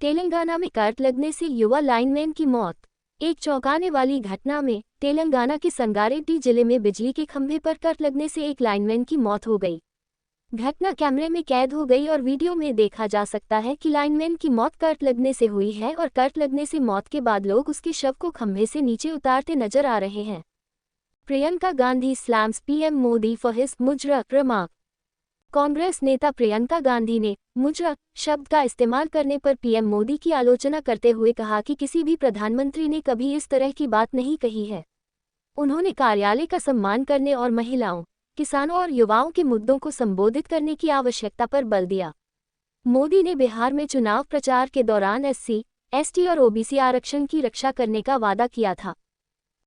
तेलंगाना में करंट लगने से युवा लाइनमैन की मौत। एक चौंकाने वाली घटना में तेलंगाना के संगारेड्डी जिले में बिजली के खंभे पर करंट लगने से एक लाइनमैन की मौत हो गई। घटना कैमरे में कैद हो गई और वीडियो में देखा जा सकता है कि लाइनमैन की मौत करंट लगने से हुई है और करंट लगने से मौत के बाद लोग उसके शव को खंभे से नीचे उतारते नजर आ रहे हैं। Priyanka Gandhi slams PM Modi for his मुजरा रिमार्क। कांग्रेस नेता प्रियंका गांधी ने मुजरा शब्द का इस्तेमाल करने पर पीएम मोदी की आलोचना करते हुए कहा कि किसी भी प्रधानमंत्री ने कभी इस तरह की बात नहीं कही है। उन्होंने कार्यालय का सम्मान करने और महिलाओं, किसानों और युवाओं के मुद्दों को संबोधित करने की आवश्यकता पर बल दिया। मोदी ने बिहार में चुनाव प्रचार के दौरान एससी, एसटी और ओबीसी आरक्षण की रक्षा करने का वादा किया था।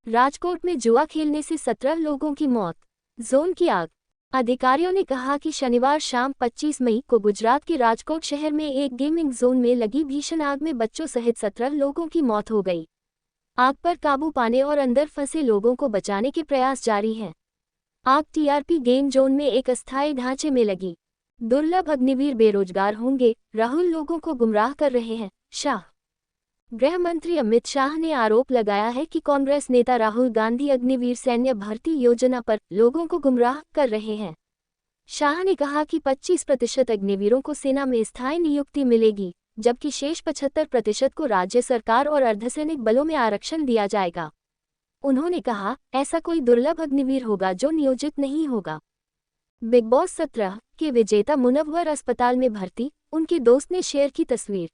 राजकोट में जुआ खेलने से 17 लोगों की मौत, जोन की आग। अधिकारियों ने कहा कि शनिवार शाम 25 मई को गुजरात के राजकोट शहर में एक गेमिंग जोन में लगी भीषण आग में बच्चों सहित 17 लोगों की मौत हो गई। आग पर काबू पाने और अंदर फंसे लोगों को बचाने के प्रयास जारी हैं। आग टीआरपी गेम जोन में एक अस्थायी ढांचे में लगी। दुर्लभ अग्निवीर बेरोजगार होंगे, राहुल लोगों को गुमराह कर रहे हैं, शाह। गृह मंत्री अमित शाह ने आरोप लगाया है कि कांग्रेस नेता राहुल गांधी अग्निवीर सैन्य भर्ती योजना पर लोगों को गुमराह कर रहे हैं। शाह ने कहा कि 25% अग्निवीरों को सेना में स्थायी नियुक्ति मिलेगी, जबकि शेष 75% को राज्य सरकार और अर्धसैनिक बलों में आरक्षण दिया जाएगा। उन्होंने कहा, ऐसा कोई दुर्लभ अग्निवीर होगा जो नियोजित नहीं होगा। बिग बॉस 17 के विजेता मुनव्वर अस्पताल में भर्ती, उनके दोस्त ने शेयर की तस्वीर।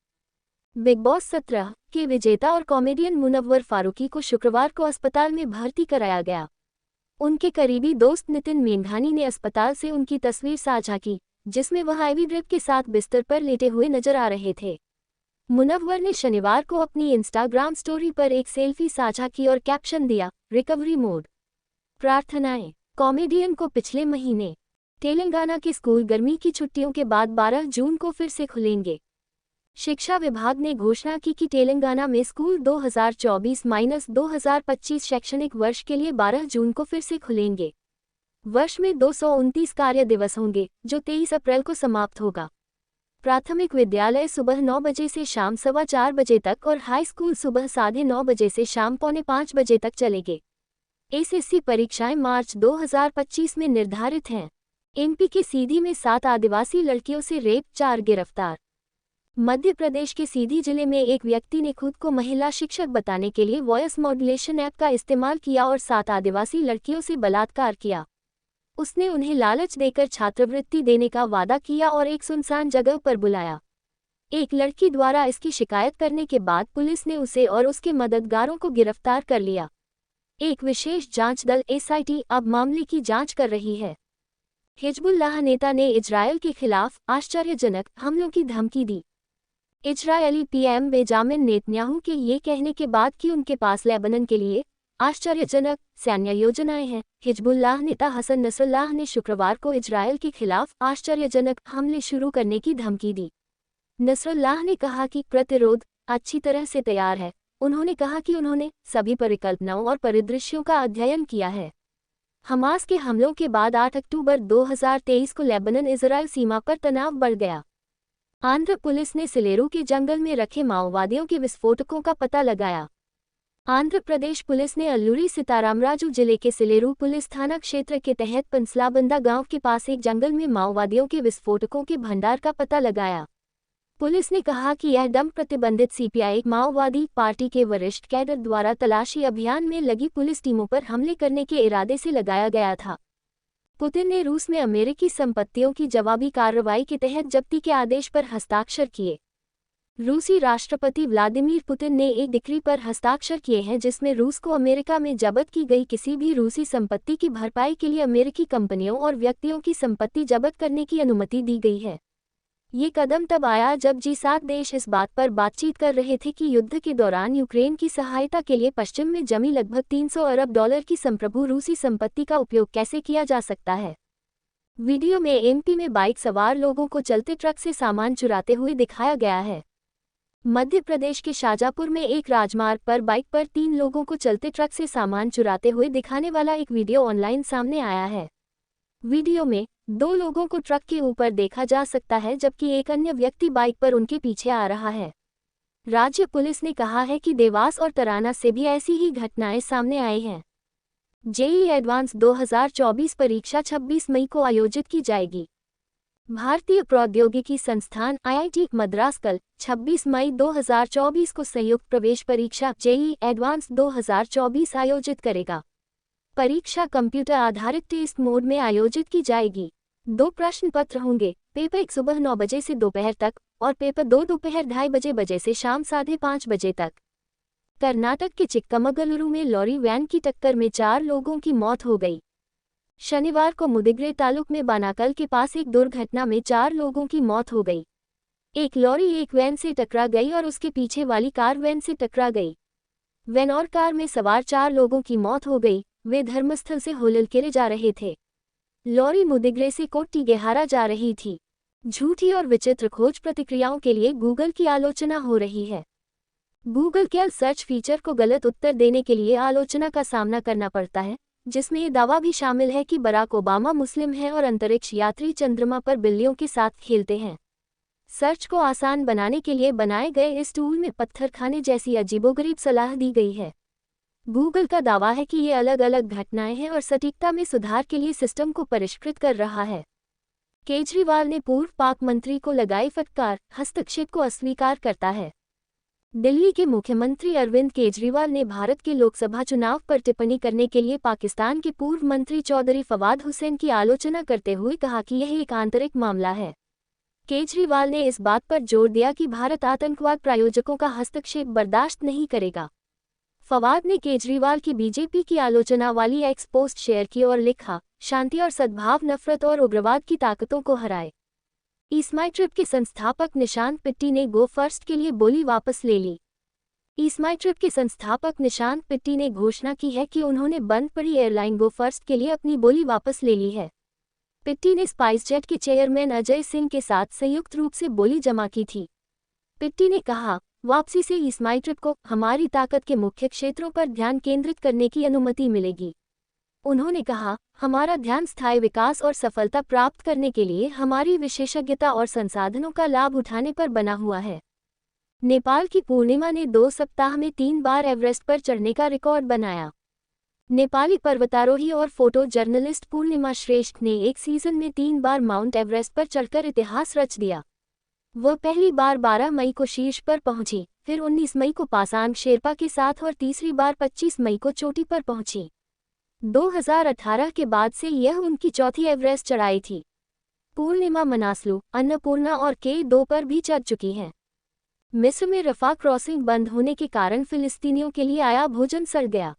बिग बॉस 17 के विजेता और कॉमेडियन मुनव्वर फारूकी को शुक्रवार को अस्पताल में भर्ती कराया गया। उनके करीबी दोस्त नितिन मेंघानी ने अस्पताल से उनकी तस्वीर साझा की, जिसमें वह आईवी ड्रिप के साथ बिस्तर पर लेटे हुए नजर आ रहे थे। मुनव्वर ने शनिवार को अपनी इंस्टाग्राम स्टोरी पर एक सेल्फी साझा की और कैप्शन दिया, रिकवरी मोड। प्रार्थनाएं। कॉमेडियन को पिछले महीने तेलंगाना के स्कूल गर्मी की छुट्टियों के बाद 12 जून को फिर से खुलेंगे। शिक्षा विभाग ने घोषणा की कि तेलंगाना में स्कूल 2024-2025 शैक्षणिक वर्ष के लिए 12 जून को फिर से खुलेंगे। वर्ष में 229 कार्य दिवस होंगे, जो 23 अप्रैल को समाप्त होगा। प्राथमिक विद्यालय सुबह 9 बजे से शाम 4:15 बजे तक और हाई स्कूल सुबह 9:30 बजे से शाम 4:45 बजे तक चलेंगे। एसएससी परीक्षाएं मार्च 2025 में निर्धारित हैं। एमपी के सीधी में 7 आदिवासी लड़कियों से रेप, 4 गिरफ्तार। मध्य प्रदेश के सीधी जिले में एक व्यक्ति ने खुद को महिला शिक्षक बताने के लिए वॉइस मॉड्यूलेशन ऐप का इस्तेमाल किया और 7 आदिवासी लड़कियों से बलात्कार किया। उसने उन्हें लालच देकर छात्रवृत्ति देने का वादा किया और एक सुनसान जगह पर बुलाया। एक लड़की द्वारा इसकी शिकायत करने के बाद पुलिस ने उसे और उसके मददगारों को गिरफ्तार कर लिया। एक विशेष जांच दल एसआईटी अब मामले की जांच कर रही है। हिजबुल्लाह नेता ने इजरायल के खिलाफ आश्चर्यजनक हमलों की धमकी दी। इजरायली पीएम बेंजामिन नेतन्याहू के ये कहने के बाद कि उनके पास लेबनान के लिए आश्चर्यजनक सैन्य योजनाएं हैं, हिजबुल्लाह नेता हसन नसरुल्लाह ने शुक्रवार को इजरायल के खिलाफ आश्चर्यजनक हमले शुरू करने की धमकी दी। नसरुल्लाह ने कहा कि प्रतिरोध अच्छी तरह से तैयार है। उन्होंने कहा कि उन्होंने सभी परिकल्पनाओं और परिदृश्यों का अध्ययन किया है। हमास के हमलों के बाद 8 अक्टूबर 2023 को लेबनान इजरायल सीमा पर तनाव बढ़ गया। आंध्र पुलिस ने सिलेरू के जंगल में रखे माओवादियों के विस्फोटकों का पता लगाया। आंध्र प्रदेश पुलिस ने अल्लूरी सीतारामराजू जिले के सिलेरू पुलिस थाना क्षेत्र के तहत पंसलाबंदा गांव के पास एक जंगल में माओवादियों के विस्फोटकों के भंडार का पता लगाया। पुलिस ने कहा कि यह दम प्रतिबंधित सीपीआई माओवादी पार्टी के वरिष्ठ कैडर द्वारा तलाशी अभियान में लगी पुलिस टीमों पर हमले करने के इरादे से लगाया गया था। पुतिन ने रूस में अमेरिकी संपत्तियों की जवाबी कार्रवाई के तहत जब्ती के आदेश पर हस्ताक्षर किए। रूसी राष्ट्रपति व्लादिमीर पुतिन ने एक डिक्री पर हस्ताक्षर किए हैं जिसमें रूस को अमेरिका में जब्त की गई किसी भी रूसी संपत्ति की भरपाई के लिए अमेरिकी कंपनियों और व्यक्तियों की संपत्ति जब्त करने की अनुमति दी गई है। ये कदम तब आया जब G7 देश इस बात पर बातचीत कर रहे थे कि युद्ध के दौरान यूक्रेन की सहायता के लिए पश्चिम में जमी लगभग $300 अरब की संप्रभु रूसी संपत्ति का उपयोग कैसे किया जा सकता है। वीडियो में एमपी में बाइक सवार लोगों को चलते ट्रक से सामान चुराते हुए दिखाया गया है। मध्य प्रदेश के शाजापुर में एक राजमार्ग पर बाइक पर 3 लोगों को चलते ट्रक से सामान चुराते हुए दिखाने वाला एक वीडियो ऑनलाइन सामने आया है। वीडियो में 2 लोगों को ट्रक के ऊपर देखा जा सकता है जबकि एक अन्य व्यक्ति बाइक पर उनके पीछे आ रहा है। राज्य पुलिस ने कहा है कि देवास और तराना से भी ऐसी ही घटनाएं सामने आई हैं। जेईई एडवांस 2024 परीक्षा 26 मई को आयोजित की जाएगी। भारतीय प्रौद्योगिकी संस्थान आईआईटी मद्रास कल 26 मई 2024 को संयुक्त प्रवेश परीक्षा जेईई एडवांस 2024 आयोजित करेगा। परीक्षा कंप्यूटर आधारित टेस्ट मोड में आयोजित की जाएगी। 2 प्रश्न पत्र होंगे। पेपर 1 सुबह 9 बजे से दोपहर तक और पेपर 2 दोपहर 2:30 से शाम 5:30 बजे तक। कर्नाटक के चिक्कमगलुरु में लॉरी वैन की टक्कर में 4 लोगों की मौत हो गई। शनिवार को मुदिग्रे तालुक में बानाकल के पास एक दुर्घटना में 4 लोगों की मौत हो गई। एक लॉरी एक वैन से टकरा गई और उसके पीछे वाली कार वैन से टकरा गई। वैन और कार में सवार 4 लोगों की मौत हो गई। वे धर्मस्थल से होललकेरे जा रहे थे। लॉरी मुदिग्रे से कोट्टीगेहारा जा रही थी। झूठी और विचित्र खोज प्रतिक्रियाओं के लिए गूगल की आलोचना हो रही है। गूगल के सर्च फीचर को गलत उत्तर देने के लिए आलोचना का सामना करना पड़ता है, जिसमें ये दावा भी शामिल है कि बराक ओबामा मुस्लिम हैं और अंतरिक्ष यात्री चंद्रमा पर बिल्लियों के साथ खेलते हैं। सर्च को आसान बनाने के लिए बनाए गए इस टूल में पत्थर खाने जैसी अजीबोगरीब सलाह दी गई है। गूगल का दावा है कि ये अलग अलग घटनाएं हैं और सटीकता में सुधार के लिए सिस्टम को परिष्कृत कर रहा है। केजरीवाल ने पूर्व पाक मंत्री को लगाई फटकार, हस्तक्षेप को अस्वीकार करता है। दिल्ली के मुख्यमंत्री अरविंद केजरीवाल ने भारत के लोकसभा चुनाव पर टिप्पणी करने के लिए पाकिस्तान के पूर्व मंत्री चौधरी फवाद हुसैन की आलोचना करते हुए कहा कि यह एक आंतरिक मामला है। केजरीवाल ने इस बात पर जोर दिया कि भारत आतंकवाद प्रायोजकों का हस्तक्षेप बर्दाश्त नहीं करेगा। फवाद ने केजरीवाल की बीजेपी की आलोचना वाली एक्स पोस्ट शेयर की और लिखा, शांति और सद्भाव नफरत और उग्रवाद की ताकतों को हराए। ईस्माइट्रिप के संस्थापक निशांत पिट्टी ने गो फर्स्ट के लिए बोली वापस ले ली। ईस्माइट्रिप के संस्थापक निशांत पिट्टी ने घोषणा की है कि उन्होंने बंद पड़ी एयरलाइन गो फर्स्ट के लिए अपनी बोली वापस ले ली है। पिट्टी ने स्पाइसजेट के चेयरमैन अजय सिंह के साथ संयुक्त रूप से बोली जमा की थी। पिट्टी ने कहा, वापसी से ईस्माइट्रिप को हमारी ताकत के मुख्य क्षेत्रों पर ध्यान केंद्रित करने की अनुमति मिलेगी। उन्होंने कहा, हमारा ध्यान स्थायी विकास और सफलता प्राप्त करने के लिए हमारी विशेषज्ञता और संसाधनों का लाभ उठाने पर बना हुआ है। नेपाल की पूर्णिमा ने 2 सप्ताह में 3 बार एवरेस्ट पर चढ़ने का रिकॉर्ड बनाया। नेपाली पर्वतारोही और फोटो जर्नलिस्ट पूर्णिमा श्रेष्ठ ने एक सीजन में 3 बार माउंट एवरेस्ट पर चढ़कर इतिहास रच दिया। वह पहली बार 12 मई को शीर्ष पर पहुंची, फिर 19 मई को पासांग शेरपा के साथ और तीसरी बार 25 मई को चोटी पर पहुंची। 2018 के बाद से यह उनकी चौथी एवरेस्ट चढ़ाई थी। पूर्णिमा मनासलू, अन्नपूर्णा और K2 पर भी चढ़ चुकी हैं। मिस्र में रफा क्रॉसिंग बंद होने के कारण फिलिस्तीनियों के लिए आया भोजन सड़ गया।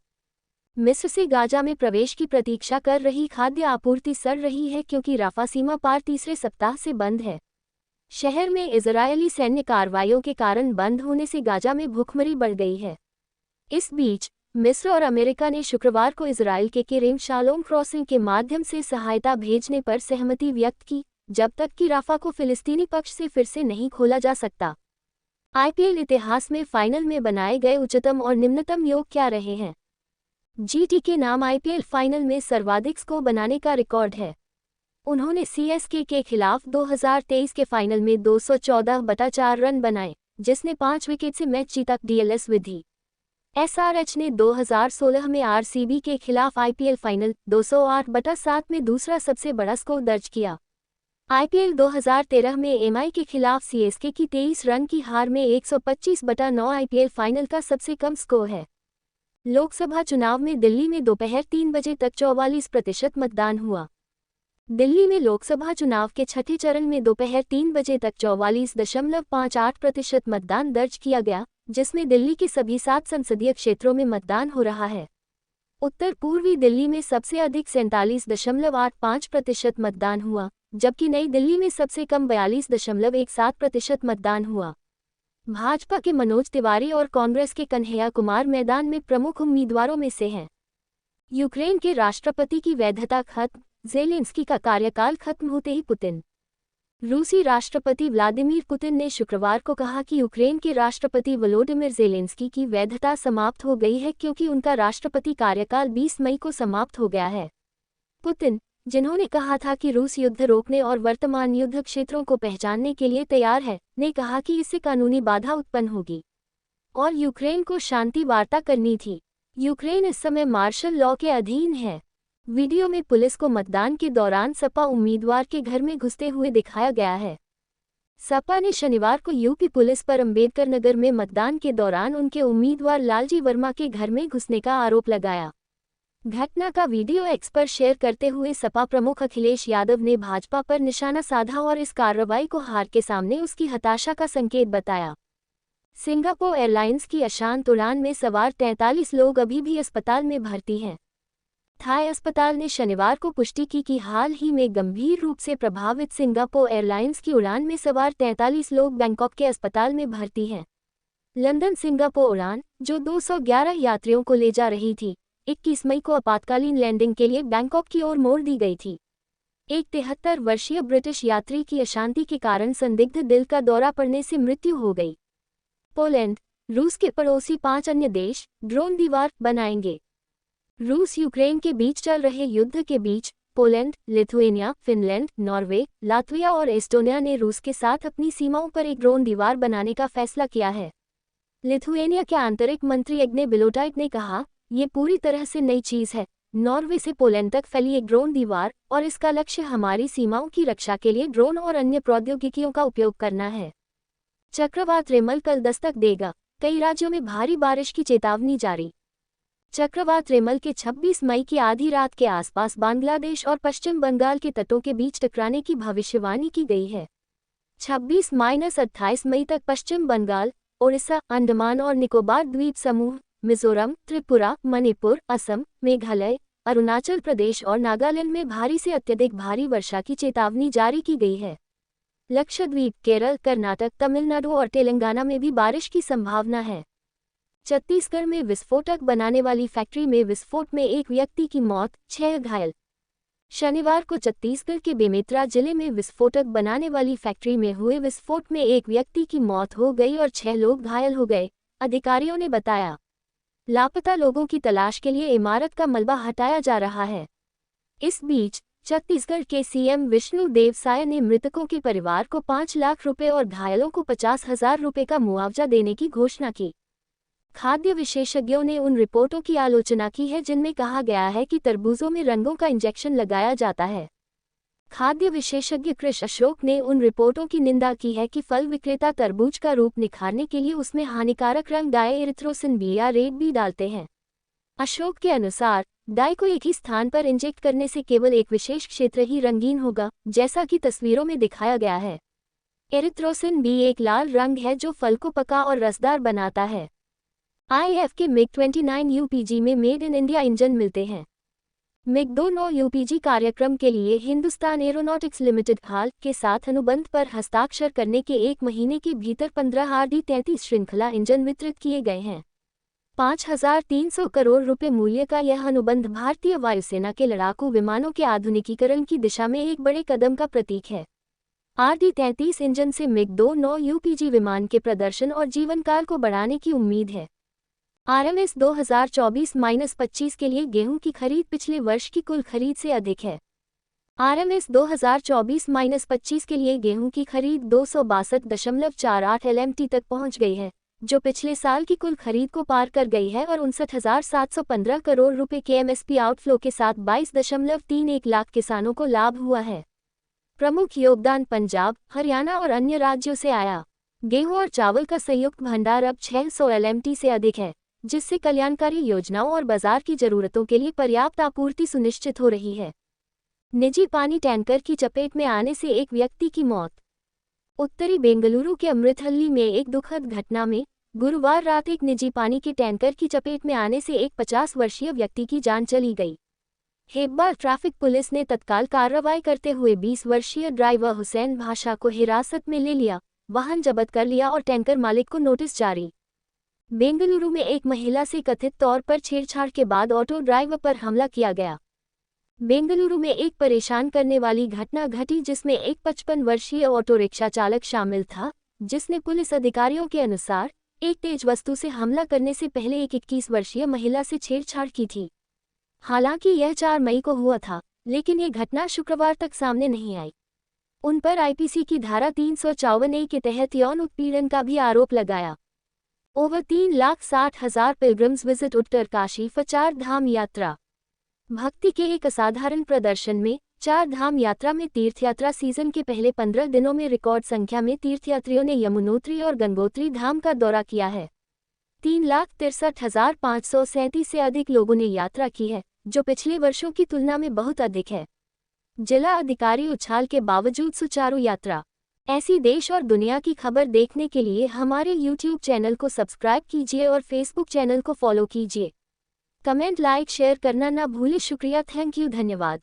मिस्र से गाजा में प्रवेश की प्रतीक्षा कर रही खाद्य आपूर्ति सड़ रही है क्योंकि राफा सीमा पार तीसरे सप्ताह से बंद है। शहर में इजरायली सैन्य कार्रवाइयों के कारण बंद होने से गाजा में भूखमरी बढ़ गई है। इस बीच मिस्र और अमेरिका ने शुक्रवार को इजरायल के केरेम शालोम क्रॉसिंग के माध्यम से सहायता भेजने पर सहमति व्यक्त की, जब तक कि राफा को फिलिस्तीनी पक्ष से फिर से नहीं खोला जा सकता। आईपीएल इतिहास में फाइनल में बनाए गए उच्चतम और निम्नतम योग क्या रहे हैं? जीटी के नाम आईपीएल फाइनल में सर्वाधिक स्कोर बनाने का रिकॉर्ड है। उन्होंने सीएसके के खिलाफ 2023 के फाइनल में 214/4 रन बनाए, जिसने 5 विकेट से मैच जीता। डीएलएस विधि एसआरएच ने 2016 में आरसीबी के खिलाफ आईपीएल फाइनल 208/7 में दूसरा सबसे बड़ा स्कोर दर्ज किया। आईपीएल 2013 में एमआई के खिलाफ सीएसके की 23 रन की हार में 125/9 आईपीएल फाइनल का सबसे कम स्कोर है। लोकसभा चुनाव में दिल्ली में दोपहर 3 बजे तक 44% मतदान हुआ। दिल्ली में लोकसभा चुनाव के छठे चरण में दोपहर 3 बजे तक 44.58% मतदान दर्ज किया गया, जिसमें दिल्ली के सभी 7 संसदीय क्षेत्रों में मतदान हो रहा है। उत्तर पूर्वी दिल्ली में सबसे अधिक 47.85% मतदान हुआ, जबकि नई दिल्ली में सबसे कम 42.17% मतदान हुआ। भाजपा के मनोज तिवारी और कांग्रेस के कन्हैया कुमार मैदान में प्रमुख उम्मीदवारों में से हैं। यूक्रेन के राष्ट्रपति की वैधता खत्म, ज़ेलेंस्की का कार्यकाल खत्म होते ही पुतिन। रूसी राष्ट्रपति व्लादिमीर पुतिन ने शुक्रवार को कहा कि यूक्रेन के राष्ट्रपति वोलोडिमिर ज़ेलेंस्की की वैधता समाप्त हो गई है क्योंकि उनका राष्ट्रपति कार्यकाल 20 मई को समाप्त हो गया है। पुतिन, जिन्होंने कहा था कि रूस युद्ध रोकने और वर्तमान युद्ध क्षेत्रों को पहचानने के लिए तैयार है, ने कहा कि इससे कानूनी बाधा उत्पन्न होगी और यूक्रेन को शांति वार्ता करनी थी। यूक्रेन इस समय मार्शल लॉ के अधीन है। वीडियो में पुलिस को मतदान के दौरान सपा उम्मीदवार के घर में घुसते हुए दिखाया गया है। सपा ने शनिवार को यूपी पुलिस पर अंबेडकर नगर में मतदान के दौरान उनके उम्मीदवार लालजी वर्मा के घर में घुसने का आरोप लगाया। घटना का वीडियो एक्स पर शेयर करते हुए सपा प्रमुख अखिलेश यादव ने भाजपा पर निशाना साधा और इस कार्रवाई को हार के सामने उसकी हताशा का संकेत बताया। सिंगापुर एयरलाइंस की अशांत उड़ान में सवार 43 लोग अभी भी अस्पताल में भर्ती हैं। थाई अस्पताल ने शनिवार को पुष्टि की कि हाल ही में गंभीर रूप से प्रभावित सिंगापुर एयरलाइंस की उड़ान में सवार 43 लोग बैंकॉक के अस्पताल में भर्ती हैं। लंदन सिंगापुर उड़ान, जो 211 यात्रियों को ले जा रही थी, 21 मई को आपातकालीन लैंडिंग के लिए बैंकॉक की ओर मोड़ दी गई थी। एक 73 वर्षीय ब्रिटिश यात्री की अशांति के कारण संदिग्ध दिल का दौरा पड़ने से मृत्यु हो गई। पोलैंड, रूस के पड़ोसी 5 अन्य देश ड्रोन दीवार बनाएंगे। रूस यूक्रेन के बीच चल रहे युद्ध के बीच Poland, Lithuania, Finland, Norway, Latvia और एस्टोनिया ने रूस के साथ अपनी सीमाओं पर एक ड्रोन दीवार बनाने का फैसला किया है। लिथुएनिया के आंतरिक मंत्री एग्ने बिलोटाइट ने कहा, ये पूरी तरह से नई चीज है। नॉर्वे से पोलैंड तक फैली एक ड्रोन दीवार और इसका लक्ष्य हमारी सीमाओं की रक्षा के लिए ड्रोन और अन्य प्रौद्योगिकियों का उपयोग करना है। चक्रवात रेमल कल दस्तक देगा, कई राज्यों में भारी बारिश की चेतावनी जारी। चक्रवात रेमल के 26 मई की आधी रात के आसपास बांग्लादेश और पश्चिम बंगाल के तटों के बीच टकराने की भविष्यवाणी की गई है। 26-28 मई तक पश्चिम बंगाल, ओडिशा, अंडमान और निकोबार द्वीप समूह, मिजोरम, त्रिपुरा, मणिपुर, असम, मेघालय, अरुणाचल प्रदेश और नागालैंड में भारी से अत्यधिक भारी वर्षा की चेतावनी जारी की गई है। लक्षद्वीप, केरल, कर्नाटक, तमिलनाडु और तेलंगाना में भी बारिश की संभावना है। छत्तीसगढ़ में विस्फोटक बनाने वाली फैक्ट्री में विस्फोट में एक व्यक्ति की मौत, 6 घायल। शनिवार को छत्तीसगढ़ के बेमेतरा जिले में विस्फोटक बनाने वाली फैक्ट्री में हुए विस्फोट में एक व्यक्ति की मौत हो गई और 6 लोग घायल हो गए, अधिकारियों ने बताया। लापता लोगों की तलाश के लिए इमारत का मलबा हटाया जा रहा है। इस बीच छत्तीसगढ़ के सीएम विष्णुदेव साय ने मृतकों के परिवार को 5 लाख रुपए और घायलों को 50,000 रुपए का मुआवजा देने की घोषणा की। खाद्य विशेषज्ञों ने उन रिपोर्टों की आलोचना की है जिनमें कहा गया है कि तरबूजों में रंगों का इंजेक्शन लगाया जाता है। खाद्य विशेषज्ञ कृष अशोक ने उन रिपोर्टों की निंदा की है कि फल विक्रेता तरबूज का रूप निखारने के लिए उसमें हानिकारक रंग डाई एरिथ्रोसिन बी या रेड बी डालते हैं। अशोक के अनुसार, डाई को एक ही स्थान पर इंजेक्ट करने से केवल एक विशेष क्षेत्र ही रंगीन होगा, जैसा कि तस्वीरों में दिखाया गया है। एरिथ्रोसिन बी एक लाल रंग है जो फल को पका और रसदार बनाता है। आईएफ के मिग-29 यूपीजी में मेड इन इंडिया इंजन मिलते हैं। मिग-29 यूपीजी कार्यक्रम के लिए हिंदुस्तान एरोनॉटिक्स लिमिटेड हाल के साथ अनुबंध पर हस्ताक्षर करने के 1 महीने के भीतर 15 RD-33 श्रृंखला इंजन वितरित किए गए हैं। 5,300 करोड़ रुपए मूल्य का यह अनुबंध भारतीय वायुसेना के लड़ाकू विमानों के आधुनिकीकरण की दिशा में एक बड़े कदम का प्रतीक है। RD-33 इंजन से मिग-29 यूपीजी विमान के प्रदर्शन और जीवनकाल को बढ़ाने की उम्मीद है। RMS 2024-25 के लिए गेहूं की खरीद पिछले वर्ष की कुल खरीद से अधिक है। RMS 2024-25 के लिए गेहूं की खरीद 262.48 LMT तक पहुंच गई है, जो पिछले साल की कुल खरीद को पार कर गई है और 59,715 करोड़ रुपए के MSP आउटफ्लो के साथ 22.31 लाख किसानों को लाभ हुआ है। प्रमुख योगदान पंजाब, हरियाणा और अन्य राज्यों से आया। गेहूं और चावल का संयुक्त भंडार अब 600 LMT से अधिक है, जिससे कल्याणकारी योजनाओं और बाजार की जरूरतों के लिए पर्याप्त आपूर्ति सुनिश्चित हो रही है। निजी पानी टैंकर की चपेट में आने से एक व्यक्ति की मौत। उत्तरी बेंगलुरु के अमृतहल्ली में एक दुखद घटना में गुरुवार रात एक निजी पानी के टैंकर की चपेट में आने से एक 50 वर्षीय व्यक्ति की जान चली गई। हेब्बार ट्रैफिक पुलिस ने तत्काल कार्रवाई करते हुए 20 वर्षीय ड्राइवर हुसैन भाषा को हिरासत में ले लिया, वाहन जब्त कर लिया और टैंकर मालिक को नोटिस जारी। बेंगलुरु में एक महिला से कथित तौर पर छेड़छाड़ के बाद ऑटो ड्राइवर पर हमला किया गया। बेंगलुरु में एक परेशान करने वाली घटना घटी जिसमें एक 55 वर्षीय ऑटो रिक्शा चालक शामिल था, जिसने पुलिस अधिकारियों के अनुसार एक तेज वस्तु से हमला करने से पहले एक 21 वर्षीय महिला से छेड़छाड़ की थी। हालांकि यह 4 मई को हुआ था, लेकिन ये घटना शुक्रवार तक सामने नहीं आई। उन पर आईपीसी की धारा 354A के तहत यौन उत्पीड़न का भी आरोप लगाया। Over 3,60,000 pilgrims visit Uttarkashi for 4 धाम यात्रा। भक्ति के एक असाधारण प्रदर्शन में 4 धाम यात्रा में तीर्थयात्रा सीजन के पहले 15 दिनों में रिकॉर्ड संख्या में तीर्थयात्रियों ने यमुनोत्री और गंगोत्री धाम का दौरा किया है। 3,63,537 से अधिक लोगों ने यात्रा की है, जो पिछले वर्षों की तुलना में बहुत अधिक है। जिला अधिकारी उछाल के बावजूद सुचारू यात्रा। ऐसी देश और दुनिया की खबर देखने के लिए हमारे YouTube चैनल को सब्सक्राइब कीजिए और Facebook चैनल को फॉलो कीजिए। कमेंट, लाइक, शेयर करना ना भूलें। शुक्रिया, थैंक यू, धन्यवाद।